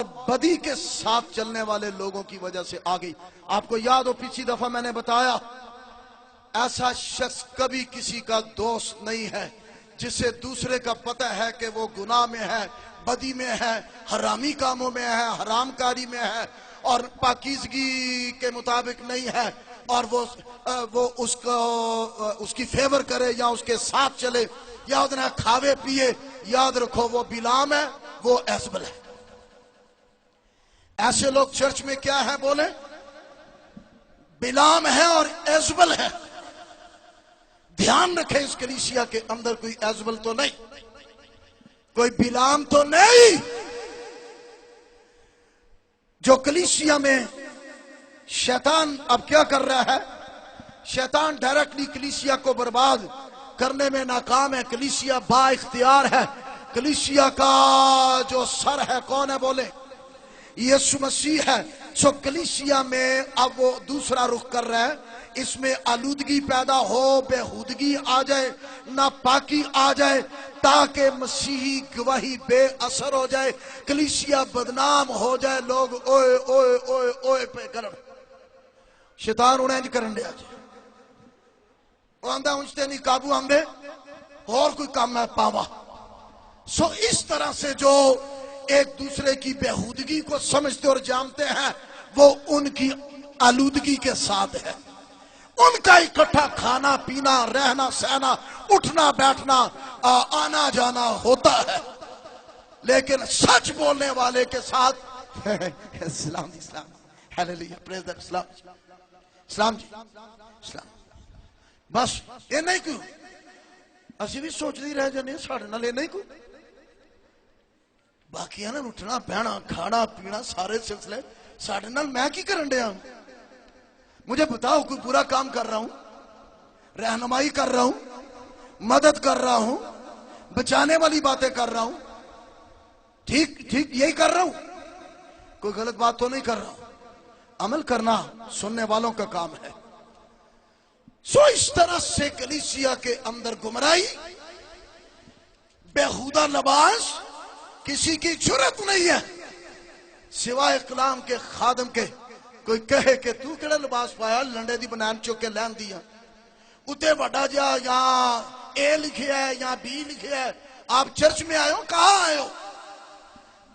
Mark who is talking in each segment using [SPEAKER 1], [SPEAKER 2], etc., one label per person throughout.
[SPEAKER 1] بدی کے ساتھ چلنے والے لوگوں کی وجہ سے آ گئی۔ آپ کو یاد ہو پچھلی دفعہ میں نے بتایا ایسا شخص کبھی کسی کا دوست نہیں ہے جسے دوسرے کا پتہ ہے کہ وہ گناہ میں ہے، بدی میں ہے، حرامی کاموں میں ہے، حرام کاری میں ہے اور پاکیزگی کے مطابق نہیں ہے، اور وہ اس کی فیور کرے یا اس کے ساتھ چلے یا ادنا کھاوے پیے۔ یاد رکھو وہ بلام ہے، وہ ایزبل ہے۔ ایسے لوگ چرچ میں کیا ہے بولے؟ بلام ہے اور ایزبل ہے۔ دھیان رکھیں اس کلیسیا کے اندر کوئی ایزبل تو نہیں، کوئی بلام تو نہیں۔ جو کلیسیا میں شیطان اب کیا کر رہا ہے؟ شیطان ڈائریکٹلی کلیسیا کو برباد کرنے میں ناکام ہے۔ کلیسیا با اختیار ہے۔ کلیسیا کا جو سر ہے کون ہے بولے؟ یسوع مسیح ہے۔ سو کلیسیا میں اب وہ دوسرا رخ کر رہا ہے۔ اس میں آلودگی پیدا ہو، بےہودگی آ جائے، ناپاکی آ جائے، تاکہ مسیحی گواہی بے اثر ہو جائے، کلیسیا بدنام ہو جائے، لوگ اوئے اوئے اوئے اوئے پہ کرن۔ شیطان انہیں انج کرن دیا جائے، وہ آندھا انجتے نہیں قابو آندھے اور کوئی کام میں پاوا۔ سو اس طرح سے جو ایک دوسرے کی بےہودگی کو سمجھتے اور جانتے ہیں وہ ان کی آلودگی کے ساتھ ہے۔ ان کا اکٹھا کھانا پینا، رہنا سہنا، اٹھنا بیٹھنا، آنا جانا ہوتا ہے، لیکن سچ بولنے والے کے ساتھ اسلام جی، اسلام، ہیلیلویا، پریز دی اسلام، اسلام جی، اسلام۔ بس یہ نہیں کیوں اسی بھی سوچ دی رہ جانے ساڑھے نہ لے نہیں کیوں باقی ہے نا اٹھنا بہنا کھانا پینا سارے سلسلے ساڑھے نال میں کی کرن دیا ہوں؟ مجھے بتاؤ کوئی برا کام کر رہا ہوں؟ رہنمائی کر رہا ہوں؟ مدد کر رہا ہوں؟ بچانے والی باتیں کر رہا ہوں؟ ٹھیک ٹھیک یہی کر رہا ہوں، کوئی غلط بات تو نہیں کر رہا ہوں۔ عمل کرنا سننے والوں کا کام ہے۔ سو اس طرح سے کلیسیا کے اندر گمراہی، بےہودہ لباس، کسی کی جرت نہیں ہے سوائے کلام کے خادم کے کوئی کہے کہ تو کڑا لباس پایا، لنڈے دی بنان چوک کے لین دیا اتے بڑا جا یہاں اے لکھے ہے یہاں بی لکھے ہے۔ آپ چرچ میں آئے ہو، کہاں آئے ہو؟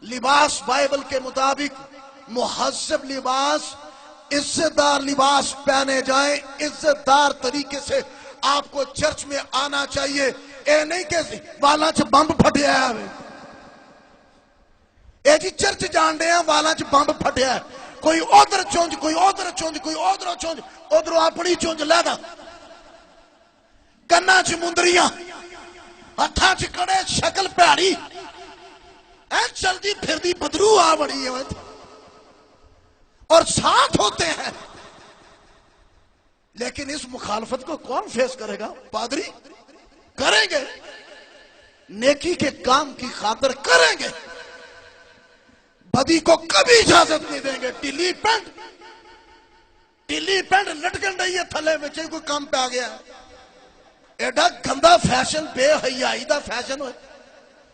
[SPEAKER 1] لباس بائبل کے مطابق مہذب لباس، عزت دار لباس پہنے جائیں، عزت دار طریقے سے آپ کو چرچ میں آنا چاہیے۔ اے نہیں کہ والا چھ بمب پھٹیا ہے، اے جی چرچ جان دے ہیں والا چھ بمب پھٹیا ہے، کوئی ادھر چونج کوئی ادھر چونج کوئی ادھر چونج، ادھر اپنی چونج لیدا، کنا چھ مندریاں، ہتھاں چھ کڑے، شکل پیاری، اے چل دی پھر دی بدرو آ بڑی ہے اور ساتھ ہوتے ہیں، لیکن اس مخالفت کو کون فیس کرے گا؟ پادری کریں گے، نیکی کے کام کی خاطر کریں گے، بدی کو کبھی اجازت نہیں دیں گے۔ ٹیلی پینٹ لٹکن رہی ہے تھلے میں، کوئی کام پہ آ گیا ایڈا گندا فیشن، بے حیائی دا فیشن ہوئے،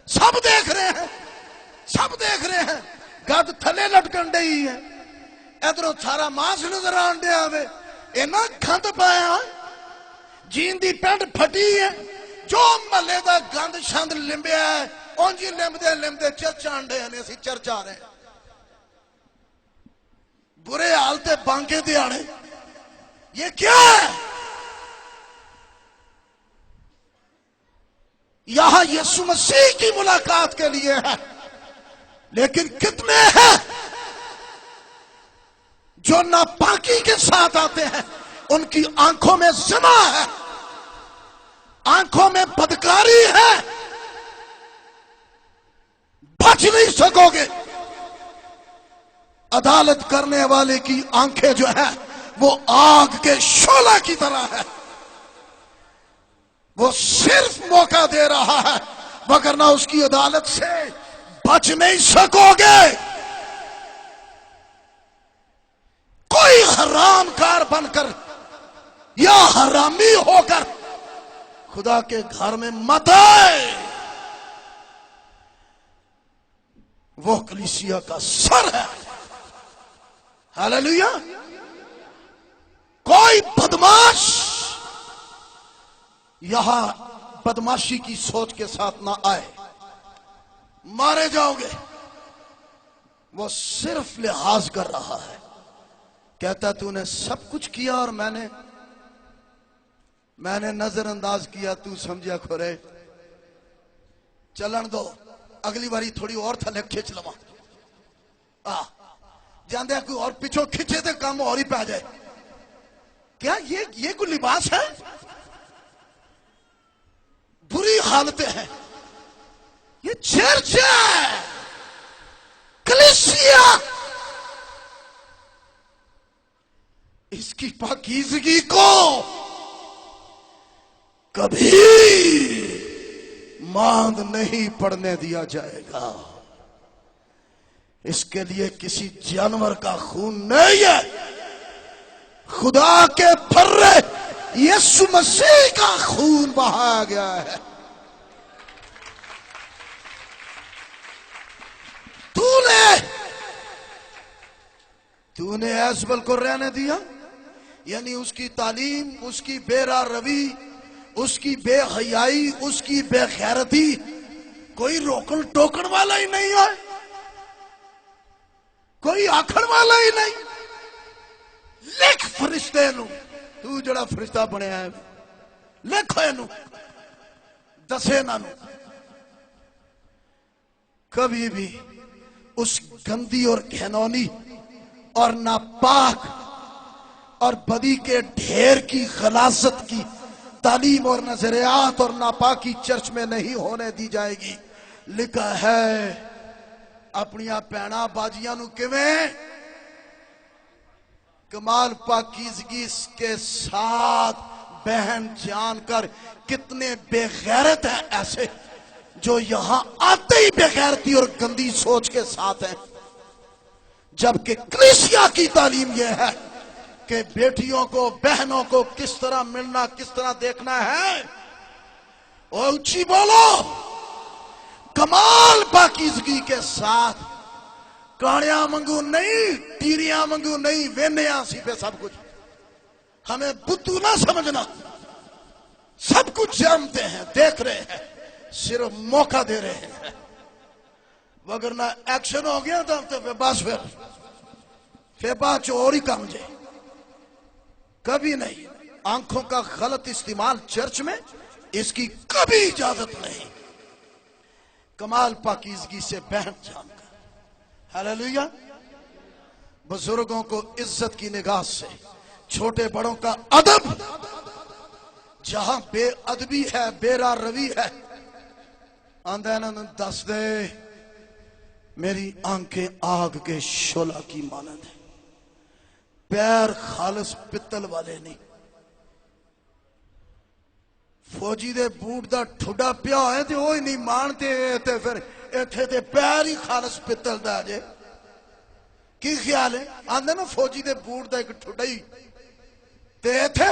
[SPEAKER 1] سب دیکھ رہے ہیں، سب دیکھ رہے ہیں، گد تھلے لٹکن رہی ہے، ادھروں سارا ماس نظر آن دیا ہوئے، اینا گند پایا، جین دی پینٹ پھٹی ہے، جو ملے دا گند شند لمبیا ہے اونجی لمبدے چرچ آنڈے ہیں، اسی چرچ آ رہے ہیں، برے حالتے بانکے دیاڑے، یہ کیا ہے؟ یہاں یسوع مسیح کی ملاقات کے لیے ہے، لیکن کتنے ہیں جو ناپاکی کے ساتھ آتے ہیں؟ ان کی آنکھوں میں زنا ہے، آنکھوں میں بدکاری ہے، بچ نہیں سکو گے۔ عدالت کرنے والے کی آنکھیں جو ہے وہ آگ کے شعلہ کی طرح ہے، وہ صرف موقع دے رہا ہے، وگرنہ اس کی عدالت سے بچ نہیں سکو گے۔ کوئی حرام کار بن کر یا حرامی ہو کر خدا کے گھر میں مت آئے۔ وہ کلیسیا کا سر ہے. ہاللیلویا. کوئی بدماش یہاں بدماشی کی سوچ کے ساتھ نہ آئے. مارے جاؤ گے. وہ صرف لحاظ کر رہا ہے. کہتا تو نے سب کچھ کیا اور میں نے نظر انداز کیا. تو سمجھا کھورے چلن دو, اگلی باری تھوڑی اور تھلے کھچ لوا. جاندے کوئی اور پیچھو کھچے تھے کام اور ہی پہ جائے. کیا یہ کوئی لباس ہے؟ بری حالتیں ہیں. یہ چرچ ہے, کلیسیا. اس کی پاکیزگی کو کبھی ماند نہیں پڑنے دیا جائے گا. اس کے لیے کسی جانور کا خون نہیں ہے, خدا کے پھرے یسوع مسیح کا خون بہایا گیا ہے. تو نے ایزبل کو رہنے دیا, یعنی اس کی تعلیم, اس کی بے راہ روی, اس کی بے حیائی, اس کی بے غیرتی, کوئی روکن ٹوکن والا ہی نہیں ہے, کوئی آکھن والا ہی نہیں. لکھ فرشتے نو, تو جڑا فرشتہ بنے ہے لکھو اینو, دسے نہ نو. کبھی بھی اس گندی اور گھنونی اور ناپاک اور بدی کے ڈھیر کی غلاظت کی تعلیم اور نظریات اور ناپاکی چرچ میں نہیں ہونے دی جائے گی. لکھا ہے اپنیاں پینا باجیاں نو کیویں کمال پاکیزگی کے ساتھ بہن جان کر. کتنے بے غیرت ہیں ایسے جو یہاں آتے ہی بے غیرتی اور گندی سوچ کے ساتھ ہیں, جبکہ کلیسیا کی تعلیم یہ ہے کہ بیٹیوں کو, بہنوں کو کس طرح ملنا, کس طرح دیکھنا ہے. اور اونچی بولو, کمال پاکیزگی کے ساتھ, کاڑیاں منگو نہیں, ٹیریاں منگو نہیں, وینیاں سی پہ سب کچھ. ہمیں بدھو نہ سمجھنا, سب کچھ جانتے ہیں, دیکھ رہے ہیں, صرف موقع دے رہے ہیں. وگرنہ ایکشن ہو گیا تو بس پھر بات چور ہی کام جائے. کبھی نہیں. آنکھوں کا غلط استعمال چرچ میں, اس کی کبھی اجازت نہیں. کمال پاکیزگی سے بہن جان کر. ہاللیلویا. بزرگوں کو عزت کی نگاہ سے, چھوٹے بڑوں کا ادب, جہاں بے ادبی ہے, بے راہ روی ہے, آندھے دس دے میری آنکھیں آگ کے شعلہ کی مانند ہے, پیر خالص پتل والے نہیں. فوجی دے بوٹ دا ٹھڈا پیا ہے تے وہی نہیں مانتے, تے پھر ایتھے تے پیر ہی خالص پتل دا جے. کی خیال ہے؟ آندھے نا فوجی دے بوٹ دا ایک ٹھڈا ہی, تے ایتھے